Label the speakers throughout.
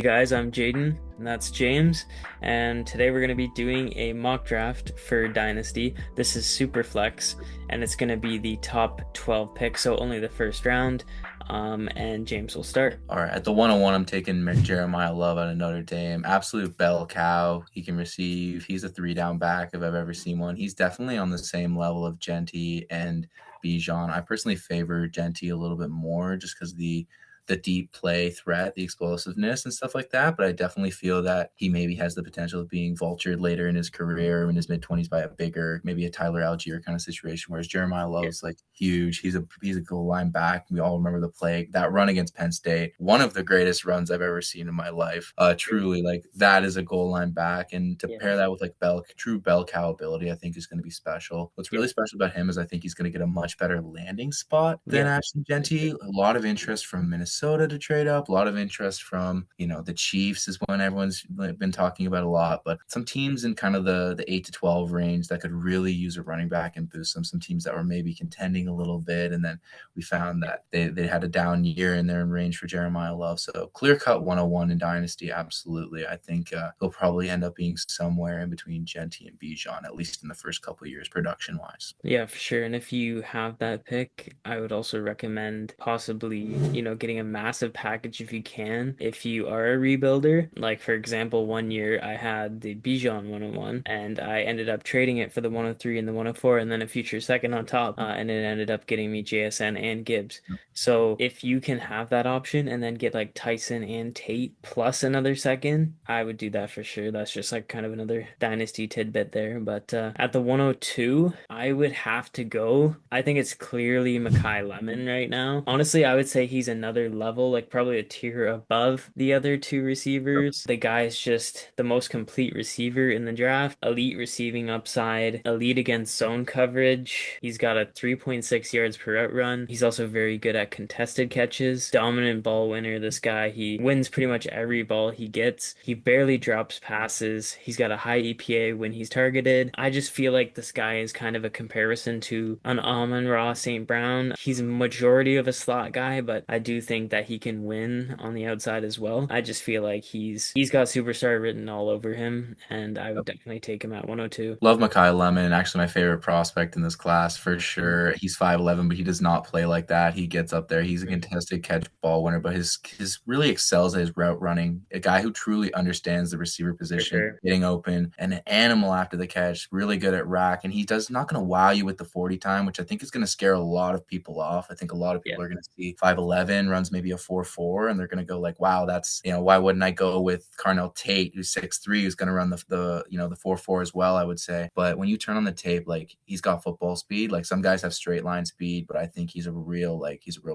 Speaker 1: Hey guys, I'm Jaden, and that's James, and today we're going to be doing a mock draft for Dynasty. This is Superflex, and it's going to be the top 12 picks, so only the first round, and James will start.
Speaker 2: All right, at the 101, I'm taking Jeremiah Love out of Notre Dame. Absolute bell cow. He can receive. He's a three-down back if I've ever seen one. He's definitely on the same level of Genty and Bijan. I personally favor Genty a little bit more just because the deep play threat, the explosiveness and stuff like that. But I definitely feel that he maybe has the potential of being vultured later in his career in his mid-20s by a bigger, maybe a Tyler Algier kind of situation. Whereas Jeremiah
Speaker 1: Yeah.
Speaker 2: Love's like huge. He's a goal line back. We all remember the play, that run against Penn State, one of the greatest runs I've ever seen in my life. Truly, like that is a goal line back. And to
Speaker 1: Yeah.
Speaker 2: pair that with like true bell cow ability, I think is going to be special. What's
Speaker 1: Yeah.
Speaker 2: really special about him is I think he's going to get a much better landing spot than
Speaker 1: Yeah.
Speaker 2: Ashton Genty. A lot of interest from Minnesota to trade up. A lot of interest from, the Chiefs is one everyone's been talking about a lot, but some teams in kind of the 8 to 12 range that could really use a running back and boost them. Some teams that were maybe contending a little bit. And then we found that they had a down year and they're in range for Jeremiah Love. So clear cut 101 in Dynasty. Absolutely. I think he'll probably end up being somewhere in between Genty and Bijan, at least in the first couple of years, production wise.
Speaker 1: Yeah, for sure. And if you have that pick, I would also recommend possibly, getting a massive package if you can. If you are a rebuilder, like for example, one year I had the Bijan 101 and I ended up trading it for the 103 and the 104 and then a future second on top. And it ended up getting me JSN and Gibbs. So if you can have that option and then get like Tyson and Tate plus another second, I would do that for sure. That's just like kind of another dynasty tidbit there. But at the 102, I would have to go. I think it's clearly Makai Lemon right now. Honestly, I would say he's another level, like probably a tier above the other two receivers. The guy is just the most complete receiver in the draft. Elite receiving upside, elite against zone coverage. He's got a 3.6 yards per route run. He's also very good at contested catches. Dominant ball winner, this guy. He wins pretty much every ball he gets. He barely drops passes. He's got a high EPA when he's targeted. I just feel like this guy is kind of a comparison to an Amon-Ra St. Brown. He's a majority of a slot guy, but I do think that he can win on the outside as well. I just feel like he's got superstar written all over him, and I would definitely take him at 102.
Speaker 2: Love Makai Lemon, actually my favorite prospect in this class for sure. He's 5'11", but he does not play like that. He gets up there. He's a contested catch ball winner, but his really excels at his route running. A guy who truly understands the receiver
Speaker 1: For
Speaker 2: position,
Speaker 1: sure.
Speaker 2: getting open, and an animal after the catch. Really good at rack, and he does not going to wow you with the 40 time, which I think is going to scare a lot of people off. I think a lot of
Speaker 1: Yeah.
Speaker 2: people are going to see 5'11", runs maybe a 4.4, and they're going to go like, wow, that's why wouldn't I go with Carnell Tate, who's 6'3", who's going to run the 4.4 as well, I would say. But when you turn on the tape, like he's got football speed. Like some guys have straight line speed, but I think he's a real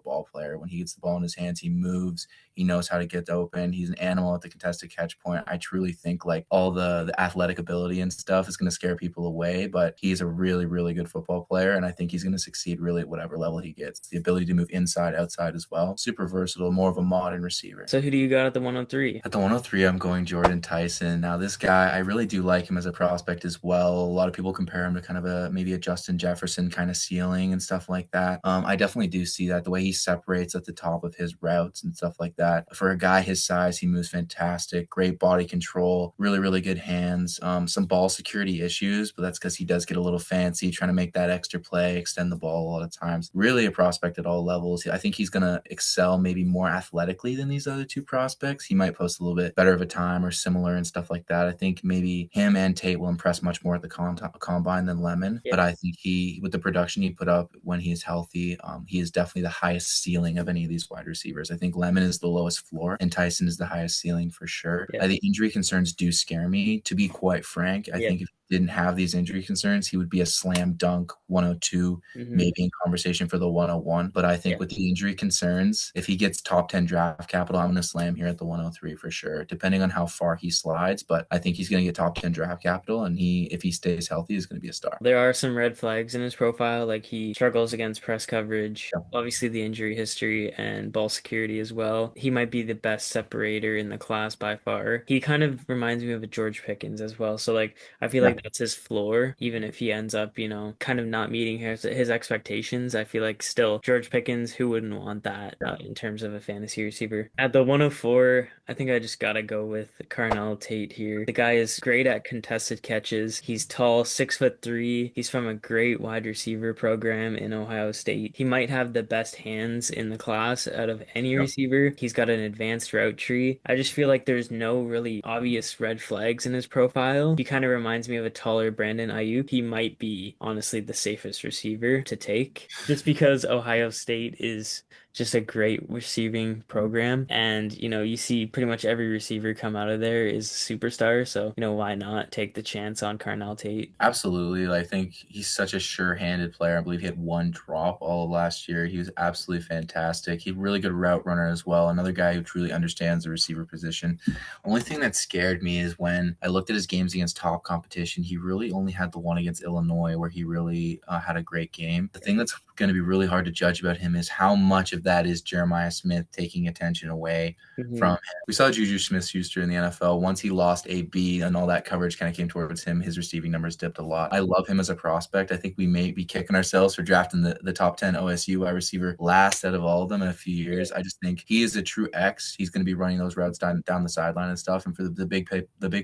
Speaker 2: ball player. When he gets the ball in his hands, he moves. He knows how to get open. He's an animal at the contested catch point. I truly think like all the athletic ability and stuff is going to scare people away, but he's a really, really good football player. And I think he's going to succeed really at whatever level he gets. The ability to move inside, outside as well. Super versatile, more of a modern receiver.
Speaker 1: So who do you got at the 103?
Speaker 2: At the 103, I'm going Jordan Tyson. Now, this guy, I really do like him as a prospect as well. A lot of people compare him to kind of maybe a Justin Jefferson kind of ceiling and stuff like that. I definitely do see that the way he separates at the top of his routes and stuff like that. For a guy his size, he moves fantastic. Great body control, really, really good hands. Some ball security issues, but that's because he does get a little fancy trying to make that extra play, extend the ball a lot of times. Really a prospect at all levels. I think he's going to excel maybe more athletically than these other two prospects. He might post a little bit better of a time or similar and stuff like that. I think maybe him and Tate will impress much more at the combine than Lemon.
Speaker 1: Yeah.
Speaker 2: But I think with the production he put up when he is healthy, he is definitely the highest ceiling of any of these wide receivers. I think Lemon is the lowest floor and Tyson is the highest ceiling for sure.
Speaker 1: Yeah.
Speaker 2: The injury concerns do scare me, to be quite frank. I
Speaker 1: Yeah.
Speaker 2: think if he didn't have these injury concerns, he would be a slam dunk 102,
Speaker 1: Hmm.
Speaker 2: maybe in conversation for the 101. But I think
Speaker 1: Yeah.
Speaker 2: with the injury concerns, if he gets top 10 draft capital, I'm going to slam here at the 103 for sure, depending on how far he slides. But I think he's going to get top 10 draft capital, and if he stays healthy, is going to be a star.
Speaker 1: There are some red flags in his profile, like he struggles against press coverage,
Speaker 2: Yeah.
Speaker 1: obviously the injury history and ball security as well. He might be the best separator in the class by far. He kind of reminds me of a George Pickens as well. So like I feel
Speaker 2: Yeah.
Speaker 1: like that's his floor, even if he ends up, kind of not meeting his expectations. I feel like still George Pickens, who wouldn't want that in terms of a fantasy receiver? At the 104, I think I just gotta go with Carnell Tate here. The guy is great at contested catches. He's tall, 6'3". He's from a great wide receiver program in Ohio State. He might have the best hands in the class out of any
Speaker 2: Yep.
Speaker 1: receiver. He's got an advanced route tree. I just feel like there's no really obvious red flags in his profile. He kind of reminds me of a taller Brandon Ayuk. He might be honestly the safest receiver to take just because Ohio State is just a great receiving program. And, you see pretty much every receiver come out of there is a superstar. So, why not take the chance on Carnell Tate?
Speaker 2: Absolutely. I think he's such a sure-handed player. I believe he had one drop all of last year. He was absolutely fantastic. He's a really good route runner as well. Another guy who truly understands the receiver position. Only thing that scared me is when I looked at his games against top competition, he really only had the one against Illinois where he really had a great game. The thing that's going to be really hard to judge about him is how much of that is Jeremiah Smith taking attention away from
Speaker 1: Hmm.
Speaker 2: him. We saw Juju Smith-Schuster in the NFL. Once he lost AB and all that coverage kind of came towards him, his receiving numbers dipped a lot. I love him as a prospect. I think we may be kicking ourselves for drafting the top 10 OSU wide receiver last out of all of them in a few
Speaker 1: Yeah.
Speaker 2: years. I just think he is a true X. He's going to be running those routes down the sideline and stuff. And for the big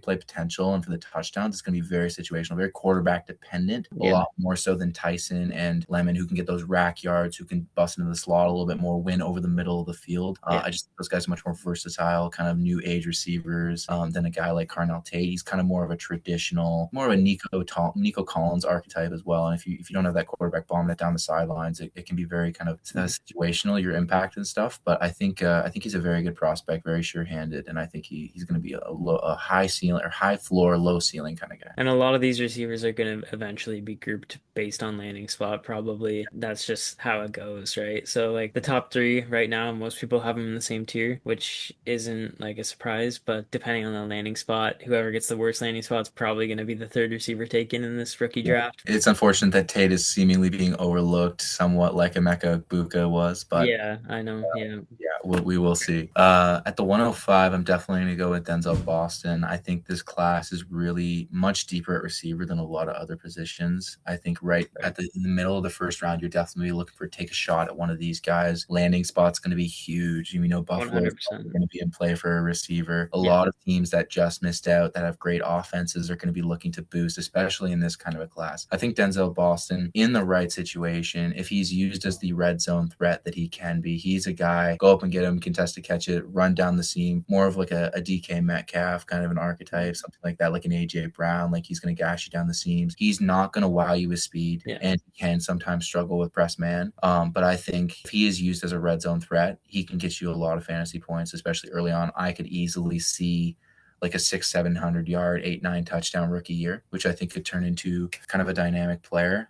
Speaker 2: play potential and for the touchdowns, it's going to be very situational, very quarterback dependent, a
Speaker 1: Yeah.
Speaker 2: lot more so than Tyson and Lemon, who can get those rack yards, who can bust into the slot a little bit more, win over the middle of the field.
Speaker 1: Yeah.
Speaker 2: I just think those guys are much more versatile, kind of new age receivers than a guy like Carnell Tate. He's kind of more of a traditional, more of a Nico Collins archetype as well. And if you don't have that quarterback bombing it down the sidelines, it can be very kind of situational, your impact and stuff. But I think he's a very good prospect, very sure handed, and I think he's going to be a high ceiling or high floor, low ceiling kind of guy.
Speaker 1: And a lot of these receivers are going to eventually be grouped based on landing spot, probably. That's just how it goes, right? So, like the top three right now, most people have them in the same tier, which isn't like a surprise. But depending on the landing spot, whoever gets the worst landing spot is probably going to be the third receiver taken in this rookie
Speaker 2: Yeah.
Speaker 1: draft.
Speaker 2: It's unfortunate that Tate is seemingly being overlooked somewhat like Emeka Buka was, but
Speaker 1: Yeah, I know. Yeah.
Speaker 2: yeah, we will see. At the 105, I'm definitely going to go with Denzel Boston. I think this class is really much deeper at receiver than a lot of other positions. I think right
Speaker 1: Right.
Speaker 2: in the middle of the first round, you're definitely looking for take a shot at one of these guys. Landing spot's going to be huge. Buffalo's probably
Speaker 1: 100%.
Speaker 2: going to be in play for a receiver. A
Speaker 1: Yeah.
Speaker 2: lot of teams that just missed out that have great offenses are going to be looking to boost, especially in this kind of a class. I think Denzel Boston, in the right situation, if he's used as the red zone threat that he can be, he's a guy, go up and get him, contest to catch it, run down the seam, more of like a DK Metcalf kind of an archetype, something like that, like an AJ Brown, like he's going to gash you down the seams. He's not going to wow you with speed
Speaker 1: Yeah.
Speaker 2: and he can sometimes struggle with press man. But I think if he is used as a red zone threat, he can get you a lot of fantasy points, especially early on. I could easily see like a 600-700 yard 8-9 touchdown rookie year, which I think could turn into kind of a dynamic player.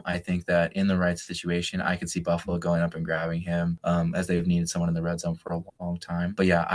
Speaker 2: I think that in the right situation, I could see Buffalo going up and grabbing him as they've needed someone in the red zone for a long time. But yeah,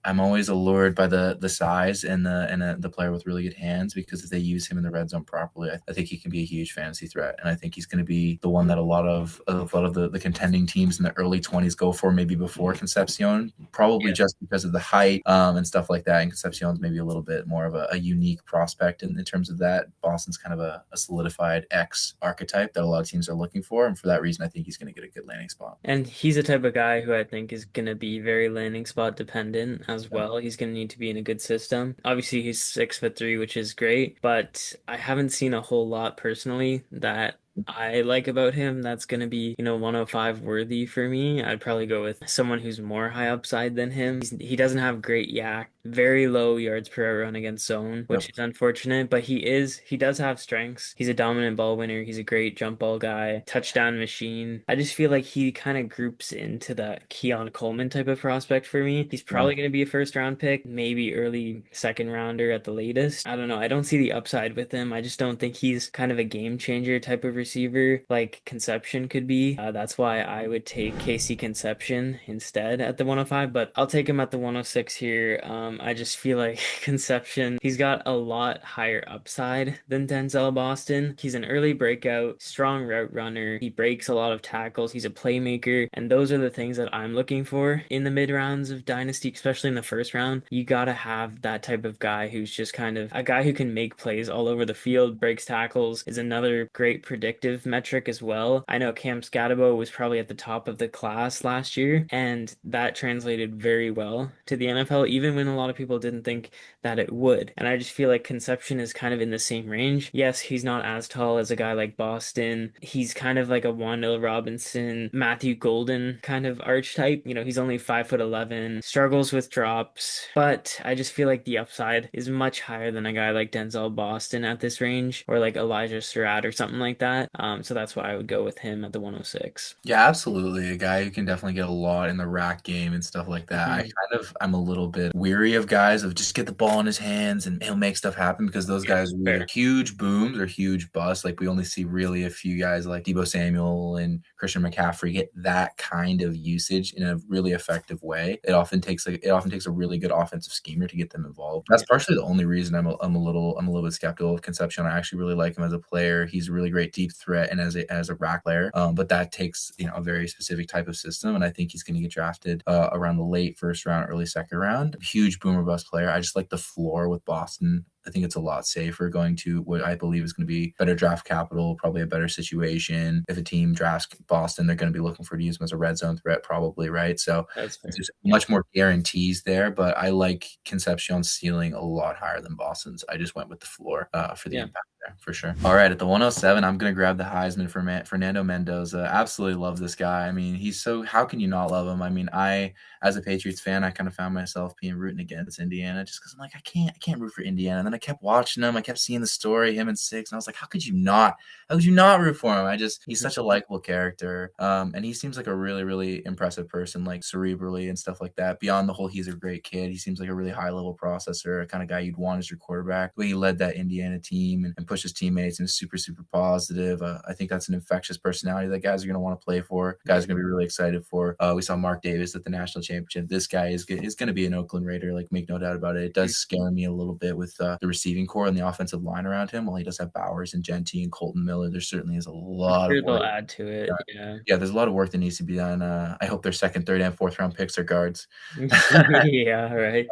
Speaker 2: I'm always allured by the size and the player with really good hands, because if they use him in the red zone properly, I think he can be a huge fantasy threat. And I think he's going to be the one that a lot of the contending teams in the early 20s go for, maybe before Concepcion, probably
Speaker 1: Yeah.
Speaker 2: just because of the height and stuff like that. And Concepcion's maybe a little bit more of a unique prospect in terms of that. Boston's kind of a solidified X archetype that a lot of teams are looking for. And for that reason, I think he's going to get a good landing spot.
Speaker 1: And he's the type of guy who I think is going to be very landing spot dependent as
Speaker 2: Yeah.
Speaker 1: well. He's going to need to be in a good system. Obviously, he's 6'3", which is great, but I haven't seen a whole lot personally that I like about him that's going to be, 105 worthy for me. I'd probably go with someone who's more high upside than him. He doesn't have great yak, very low yards per hour run against zone, which
Speaker 2: Yep.
Speaker 1: is unfortunate, but he does have strengths. He's a dominant ball winner. He's a great jump ball guy, touchdown machine. I just feel like he kind of groups into that Keon Coleman type of prospect for me. He's
Speaker 2: Yeah.
Speaker 1: probably going to be a first round pick, maybe early second rounder at the latest. I don't know. I don't see the upside with him. I just don't think he's kind of a game changer type of receiver like Conception could be. That's why I would take Casey Conception instead at the 105, but I'll take him at the 106 here. I just feel like Conception, he's got a lot higher upside than Denzel Boston. He's an early breakout, strong route runner. He breaks a lot of tackles. He's a playmaker. And those are the things that I'm looking for in the mid rounds of Dynasty, especially in the first round. You gotta have that type of guy who's just kind of a guy who can make plays all over the field, breaks tackles, is another great predictive metric as well. I know Cam Scatabo was probably at the top of the class last year, and that translated very well to the NFL, even when a lot of people didn't think that it would. And I just feel like Conception is kind of in the same range. Yes, he's not as tall as a guy like Boston. He's kind of like a Wan'Dale Robinson, Matthew Golden kind of archetype. He's only 5'11", struggles with drops, but I just feel like the upside is much higher than a guy like Denzel Boston at this range, or like Elijah Surratt or something like that. So that's why I would go with him at the 106.
Speaker 2: Yeah, absolutely. A guy who can definitely get a lot in the rack game and stuff like that.
Speaker 1: Mhm.
Speaker 2: I'm a little bit weary of guys of just get the ball in his hands and he'll make stuff happen because those
Speaker 1: Yeah,
Speaker 2: guys are either
Speaker 1: fair.
Speaker 2: huge booms or huge busts. Like we only see really a few guys like Debo Samuel and Christian McCaffrey get that kind of usage in a really effective way. It often takes a really good offensive schemer to get them involved. That's
Speaker 1: Yeah,
Speaker 2: partially the only reason I'm a little bit skeptical of Concepcion. I actually really like him as a player. He's a really great deep threat and as a rack player. But that takes a very specific type of system, and I think he's going to get drafted around the late first round, early second round. Huge boomer bust player. I just like the floor with Boston. I think it's a lot safer going to what I believe is going to be better draft capital, probably a better situation. If a team drafts Boston, they're going to be looking for to use him as a red zone threat, probably, right? So
Speaker 1: that's fair.
Speaker 2: there's
Speaker 1: Yeah,
Speaker 2: much more guarantees there, but I like Concepcion's ceiling a lot higher than Boston's. I just went with the floor for the
Speaker 1: yeah,
Speaker 2: impact there, for sure. All right, at the 107, I'm going to grab the Heisman for Fernando Mendoza. Absolutely love this guy. I mean, how can you not love him? I mean, as a Patriots fan, I kind of found myself being rooting against Indiana just because I'm like, I can't root for Indiana. And then I kept watching him. I kept seeing the story, him and Six, and I was like, how could you not? How could you not root for him? He's
Speaker 1: mhm,
Speaker 2: such a likable character. And he seems like a really, really impressive person, like cerebrally and stuff like that. Beyond the whole, he's a great kid. He seems like a really high level processor, a kind of guy you'd want as your quarterback. The way he led that Indiana team and pushed his teammates and is super, super positive. I think that's an infectious personality that guys are going to want to play for. Guys
Speaker 1: yeah,
Speaker 2: are going to be really excited for. We saw Mark Davis at the national championship. This guy is going to be an Oakland Raider, like make no doubt about it. It
Speaker 1: mhm.
Speaker 2: does scare me a little bit with the receiving core and the offensive line around him. While he does have Bowers and Genty and Colton Miller, there certainly is a
Speaker 1: I'm
Speaker 2: lot of
Speaker 1: sure they'll
Speaker 2: work.
Speaker 1: add to it. Yeah.
Speaker 2: Yeah, there's a lot of work that needs to be done. I hope their second, third, and fourth round picks are guards.
Speaker 1: Yeah, right.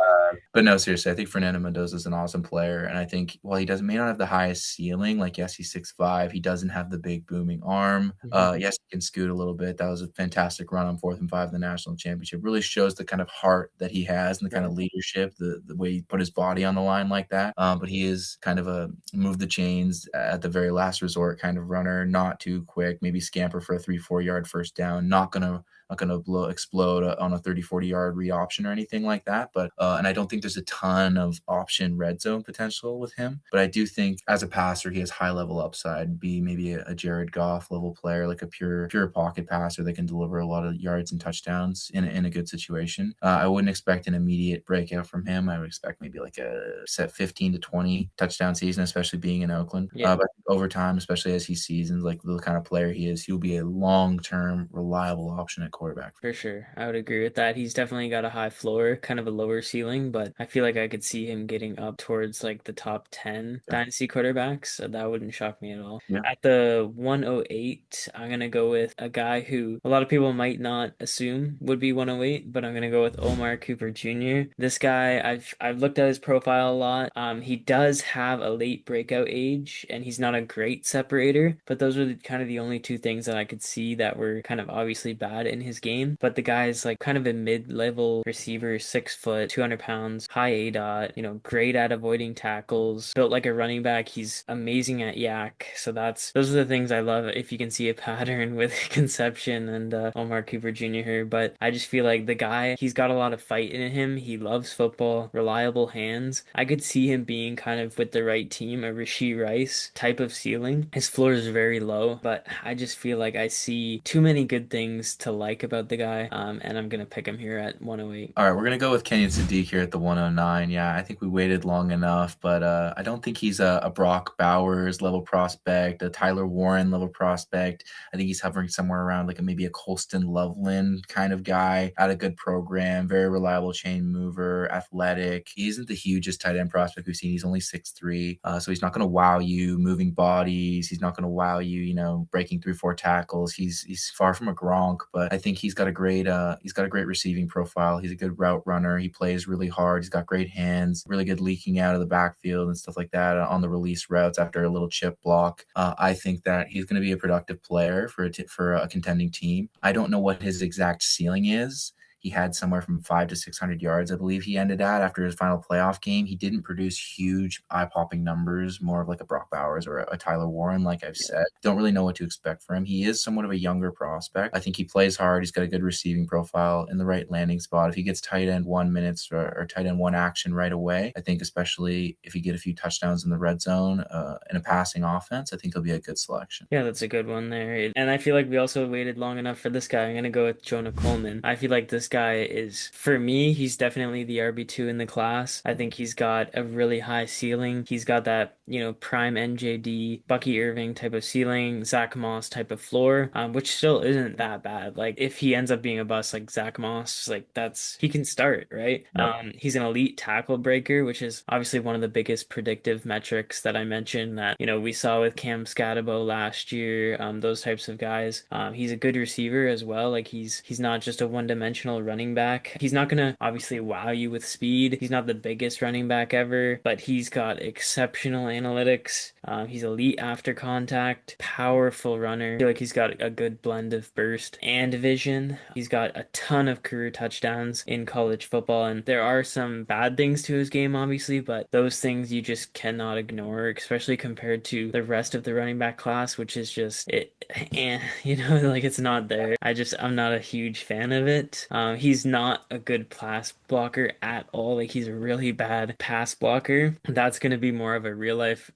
Speaker 2: But no, seriously, I think Fernando Mendoza is an awesome player, and I think while he may not have the highest ceiling, like yes, he's 6'5", he doesn't have the big booming arm.
Speaker 1: Mhm.
Speaker 2: Yes, he can scoot a little bit. That was a fantastic run on 4th and 5 in the national championship. Really shows the kind of heart that he has and the kind of
Speaker 1: Right.
Speaker 2: leadership, the way he put his body on the line like that. But he is kind of a move the chains at the very last resort kind of runner, not too quick, maybe scamper for a 3-4 yard first down, not going to explode on a 30-40 yard read option or anything like that. But and I don't think there's a ton of option red zone potential with him. But I do think as a passer, he has high level upside. Be maybe a Jared Goff level player, like a pure pocket passer that can deliver a lot of yards and touchdowns in a good situation. I wouldn't expect an immediate breakout from him. I would expect maybe like a set 15 to 20 touchdown season, especially being in Oakland.
Speaker 1: Yeah.
Speaker 2: But over time, especially as he seasons, like the kind of player he is, he'll be a long term reliable option at quarterback.
Speaker 1: For sure. I would agree with that. He's definitely got a high floor, kind of a lower ceiling, but I feel like I could see him getting up towards like the top 10
Speaker 2: Yeah.
Speaker 1: dynasty quarterbacks, so that wouldn't shock me at all.
Speaker 2: Yeah.
Speaker 1: At the 108, I'm gonna go with a guy who a lot of people might not assume would be 108, but I'm gonna go with Omar Cooper Jr. This guy, I've looked at his profile a lot. He does have a late breakout age, and he's not a great separator, but those are kind of the only two things that I could see that were kind of obviously bad in his game. But the guy is like kind of a mid-level receiver, 6 foot, 200 pounds, high A dot, great at avoiding tackles, built like a running back. He's amazing at yak. So those are the things I love. If you can see a pattern with Conception and Omar Cooper Jr. here, but I just feel like the guy, he's got a lot of fight in him. He loves football, reliable hands. I could see him being kind of with the right team, a Rashee Rice type of ceiling. His floor is very low, but I just feel like I see too many good things to like like about the guy, and I'm gonna pick him here at 108.
Speaker 2: All right, we're gonna go with Kenyon Sadiq here at the 109. Yeah, I think we waited long enough, but I don't think he's a Brock Bowers level prospect, a Tyler Warren level prospect. I think he's hovering somewhere around like maybe a Colston Loveland kind of guy. Had a good program, very reliable chain mover, athletic. He isn't the hugest tight end prospect we've seen. He's only 6'3", so he's not gonna wow you moving bodies. He's not gonna wow you, breaking 3-4 tackles. He's far from a Gronk, but I think he's got a great receiving profile. He's a good route runner. He plays really hard. He's got great hands, really good leaking out of the backfield and stuff like that on the release routes after a little chip block. I think that he's going to be a productive player for a contending team. I don't know what his exact ceiling is. He had somewhere from 500 to 600 yards, I believe he ended at after his final playoff game. He didn't produce huge eye-popping numbers, more of like a Brock Bowers or a Tyler Warren, like I've
Speaker 1: Yeah.
Speaker 2: said. Don't really know what to expect from him. He is somewhat of a younger prospect. I think he plays hard. He's got a good receiving profile in the right landing spot. If he gets tight end 1 minutes or tight end one action right away, I think especially if he get a few touchdowns in the red zone in a passing offense, I think he'll be a good selection.
Speaker 1: Yeah, that's a good one there. And I feel like we also waited long enough for this guy. I'm gonna go with Jonah Coleman. I feel like this guy is, for me, he's definitely the RB2 in the class. I think he's got a really high ceiling. He's got that, prime NJD, Bucky Irving type of ceiling, Zach Moss type of floor, which still isn't that bad. Like if he ends up being a bust like Zach Moss, like he can start, right?
Speaker 2: Yep.
Speaker 1: He's an elite tackle breaker, which is obviously one of the biggest predictive metrics that I mentioned that, we saw with Cam Scatabo last year, those types of guys. He's a good receiver as well. Like he's not just a one-dimensional running back. He's not gonna obviously wow you with speed. He's not the biggest running back ever, but he's got exceptional analytics. He's elite after contact, powerful runner. I feel like he's got a good blend of burst and vision. He's got a ton of career touchdowns in college football, and there are some bad things to his game, obviously, but those things you just cannot ignore, especially compared to the rest of the running back class, which is just it. And like it's not there. I'm not a huge fan of it. He's not a good pass blocker at all. Like he's a really bad pass blocker. That's going to be more of a real life,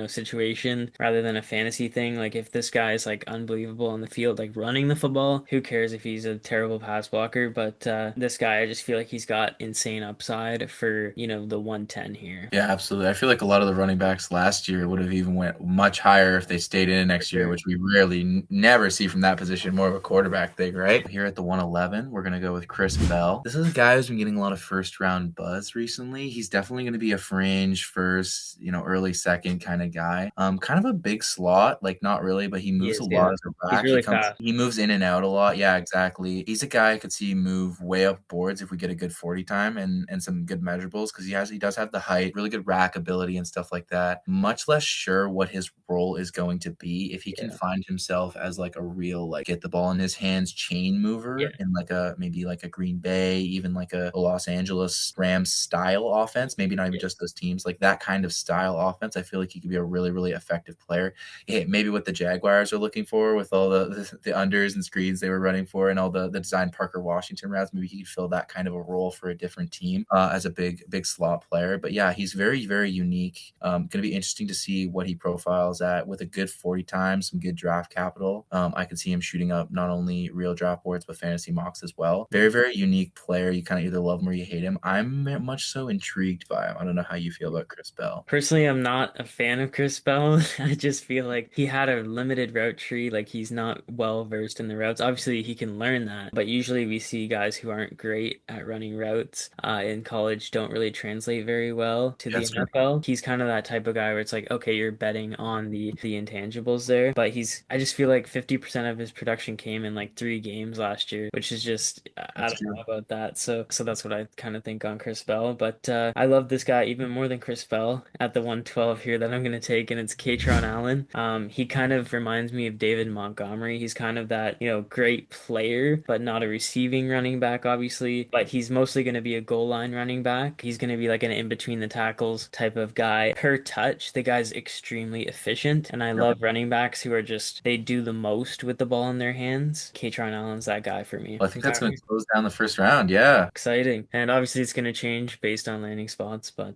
Speaker 1: situation rather than a fantasy thing. Like if this guy is like unbelievable on the field, like running the football, who cares if he's a terrible pass blocker? But this guy, I just feel like he's got insane upside for, the 110 here.
Speaker 2: Yeah, absolutely. I feel like a lot of the running backs last year would have even went much higher if they stayed in
Speaker 1: For
Speaker 2: next year,
Speaker 1: sure.
Speaker 2: which we rarely, never see from that position. More of a quarterback thing, right? Here at the 111, we're gonna go with Chris Bell. This is a guy who's been getting a lot of first round buzz recently. He's definitely gonna be a fringe first, early second kind of guy. Kind of a big slot, like not really, but he
Speaker 1: He
Speaker 2: moves a
Speaker 1: is, yeah.
Speaker 2: lot as a
Speaker 1: He's
Speaker 2: back.
Speaker 1: really fast.
Speaker 2: He moves in and out a lot. Yeah, exactly. He's a guy I could see move way up boards if we get a good 40 time and some good measurables because he does have the height, really good rack ability and stuff like that. Much less sure what his role is going to be if he can
Speaker 1: Yeah.
Speaker 2: find himself as like a real like get the ball in his hands chain
Speaker 1: Yeah.
Speaker 2: mover in like a maybe like a Green Bay, even like a Los Angeles Rams style offense, maybe not even
Speaker 1: Yeah.
Speaker 2: just those teams, like that kind of style offense. I feel like he could be a really, really effective player. Maybe what the Jaguars are looking for with all the unders and screens they were running for and all the designed Parker Washington routes, maybe he could fill that kind of a role for a different team as a big slot player. But yeah, he's very, very unique. Going to be interesting to see what he profiles at with a good 40 times, some good draft capital. I could see him shooting up not only real draft boards, but fantasy mocks as well. Very, very unique player. You kind of either love him or you hate him. I'm much so intrigued by him. I don't know how you feel about Chris Bell.
Speaker 1: Personally, I'm not a fan of Chris Bell. I just feel like he had a limited route tree. Like he's not well versed in the routes. Obviously, he can learn that, but usually we see guys who aren't great at running routes in college don't really translate very well to the
Speaker 2: That's true.
Speaker 1: NFL. He's kind of that type of guy where it's like, okay, you're betting on the intangibles there, but I just feel like 50% of his production came in like 3 games last year, which is just I
Speaker 2: That's
Speaker 1: don't
Speaker 2: true.
Speaker 1: know about that. So that's what I kind of think on Chris Bell. But I love this guy even more than Chris Bell at the 112 here that I'm going to take, and it's Katron Allen. He kind of reminds me of David Montgomery. He's kind of that, great player, but not a receiving running back, obviously. But he's mostly going to be a goal line running back. He's going to be like an in between the tackles type of guy. Per touch, the guy's extremely efficient, and I
Speaker 2: Yep.
Speaker 1: love running backs who are just they do the most with the ball in their hands. Katron Allen's that guy for me.
Speaker 2: Well, I think that's going to close down the first round. Yeah.
Speaker 1: Exciting. And obviously it's going to change based on landing spots, but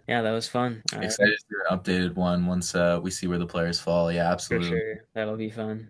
Speaker 1: yeah, that was fun. All right,
Speaker 2: Excited to do an updated one once we see where the players fall. Yeah,
Speaker 1: for
Speaker 2: absolutely.
Speaker 1: sure. That'll be fun.